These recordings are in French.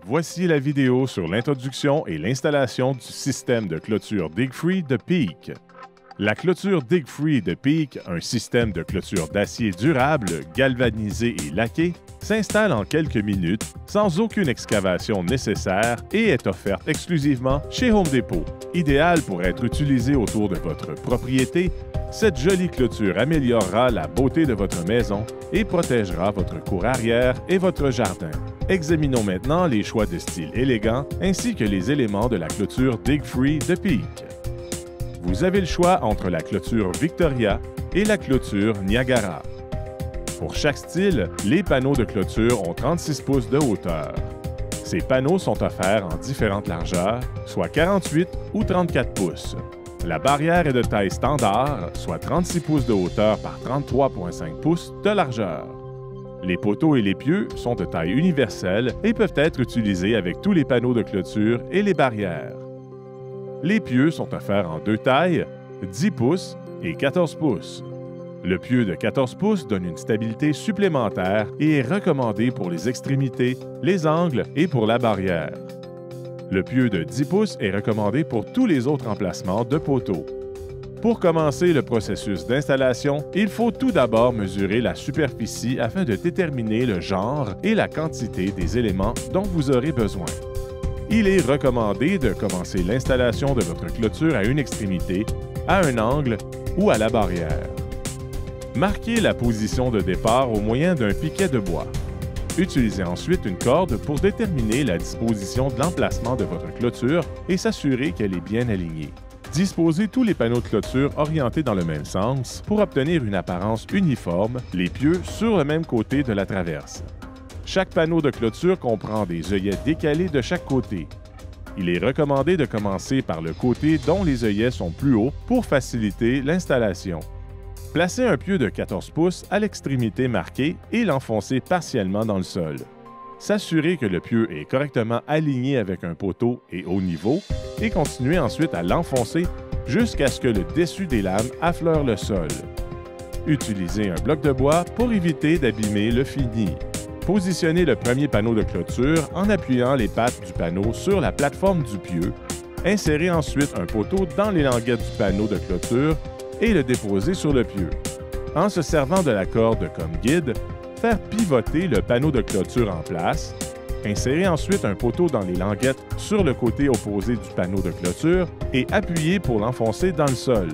Voici la vidéo sur l'introduction et l'installation du système de clôture Dig-Free de Peak. La clôture Dig-Free de Peak, un système de clôture d'acier durable, galvanisé et laqué, s'installe en quelques minutes sans aucune excavation nécessaire et est offerte exclusivement chez Home Depot. Idéale pour être utilisée autour de votre propriété, cette jolie clôture améliorera la beauté de votre maison et protégera votre cour arrière et votre jardin. Examinons maintenant les choix de style élégant ainsi que les éléments de la clôture Dig-Free de Peak. Vous avez le choix entre la clôture Victoria et la clôture Niagara. Pour chaque style, les panneaux de clôture ont 36 pouces de hauteur. Ces panneaux sont offerts en différentes largeurs, soit 48 ou 34 pouces. La barrière est de taille standard, soit 36 pouces de hauteur par 33,5 pouces de largeur. Les poteaux et les pieux sont de taille universelle et peuvent être utilisés avec tous les panneaux de clôture et les barrières. Les pieux sont offerts en deux tailles, 10 pouces et 14 pouces. Le pieu de 14 pouces donne une stabilité supplémentaire et est recommandé pour les extrémités, les angles et pour la barrière. Le pieu de 10 pouces est recommandé pour tous les autres emplacements de poteaux. Pour commencer le processus d'installation, il faut tout d'abord mesurer la superficie afin de déterminer le genre et la quantité des éléments dont vous aurez besoin. Il est recommandé de commencer l'installation de votre clôture à une extrémité, à un angle ou à la barrière. Marquez la position de départ au moyen d'un piquet de bois. Utilisez ensuite une corde pour déterminer la disposition de l'emplacement de votre clôture et s'assurer qu'elle est bien alignée. Disposez tous les panneaux de clôture orientés dans le même sens pour obtenir une apparence uniforme, les pieux sur le même côté de la traverse. Chaque panneau de clôture comprend des œillets décalés de chaque côté. Il est recommandé de commencer par le côté dont les œillets sont plus hauts pour faciliter l'installation. Placez un pieu de 14 pouces à l'extrémité marquée et l'enfoncez partiellement dans le sol. S'assurer que le pieu est correctement aligné avec un poteau et au niveau et continuez ensuite à l'enfoncer jusqu'à ce que le dessus des lames affleure le sol. Utilisez un bloc de bois pour éviter d'abîmer le fini. Positionnez le premier panneau de clôture en appuyant les pattes du panneau sur la plateforme du pieu. Insérez ensuite un poteau dans les languettes du panneau de clôture et le déposez sur le pieu. En se servant de la corde comme guide, faire pivoter le panneau de clôture en place. Insérez ensuite un poteau dans les languettes sur le côté opposé du panneau de clôture et appuyez pour l'enfoncer dans le sol.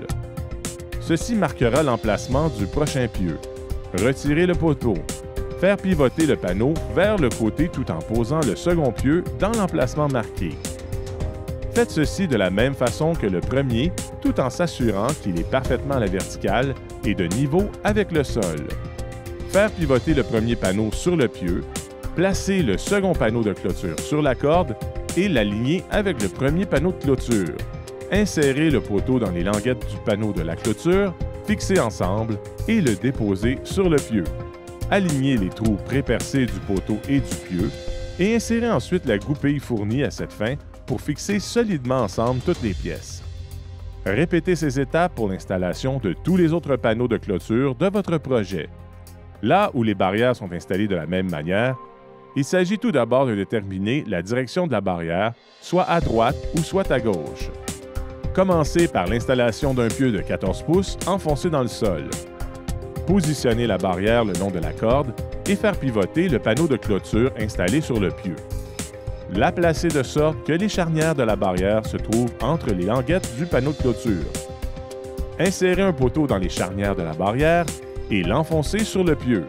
Ceci marquera l'emplacement du prochain pieu. Retirez le poteau. Faire pivoter le panneau vers le côté tout en posant le second pieu dans l'emplacement marqué. Faites ceci de la même façon que le premier, tout en s'assurant qu'il est parfaitement à la verticale et de niveau avec le sol. Faire pivoter le premier panneau sur le pieu, placer le second panneau de clôture sur la corde et l'aligner avec le premier panneau de clôture. Insérer le poteau dans les languettes du panneau de la clôture, fixer ensemble et le déposer sur le pieu. Alignez les trous pré-percés du poteau et du pieu et insérez ensuite la goupille fournie à cette fin pour fixer solidement ensemble toutes les pièces. Répétez ces étapes pour l'installation de tous les autres panneaux de clôture de votre projet. Là où les barrières sont installées de la même manière, il s'agit tout d'abord de déterminer la direction de la barrière, soit à droite ou soit à gauche. Commencez par l'installation d'un pieu de 14 pouces enfoncé dans le sol. Positionnez la barrière le long de la corde et faire pivoter le panneau de clôture installé sur le pieu. La placer de sorte que les charnières de la barrière se trouvent entre les languettes du panneau de clôture. Insérez un poteau dans les charnières de la barrière et l'enfoncer sur le pieu.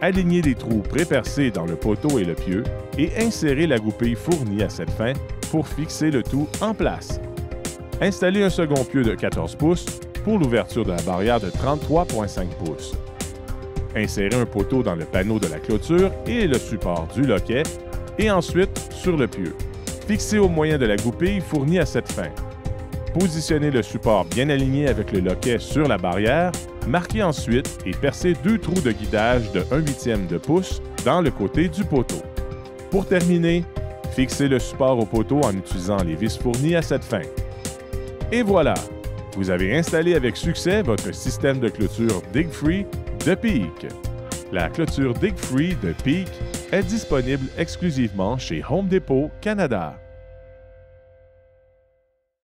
Alignez les trous pré-percés dans le poteau et le pieu et insérez la goupille fournie à cette fin pour fixer le tout en place. Installez un second pieu de 14 pouces pour l'ouverture de la barrière de 33,5 pouces. Insérez un poteau dans le panneau de la clôture et le support du loquet et ensuite sur le pieu. Fixez au moyen de la goupille fournie à cette fin. Positionnez le support bien aligné avec le loquet sur la barrière. Marquez ensuite et percez deux trous de guidage de 1/8 de pouce dans le côté du poteau. Pour terminer, fixez le support au poteau en utilisant les vis fournies à cette fin. Et voilà! Vous avez installé avec succès votre système de clôture Dig-Free de Peak. La clôture Dig-Free de Peak est disponible exclusivement chez Home Depot Canada.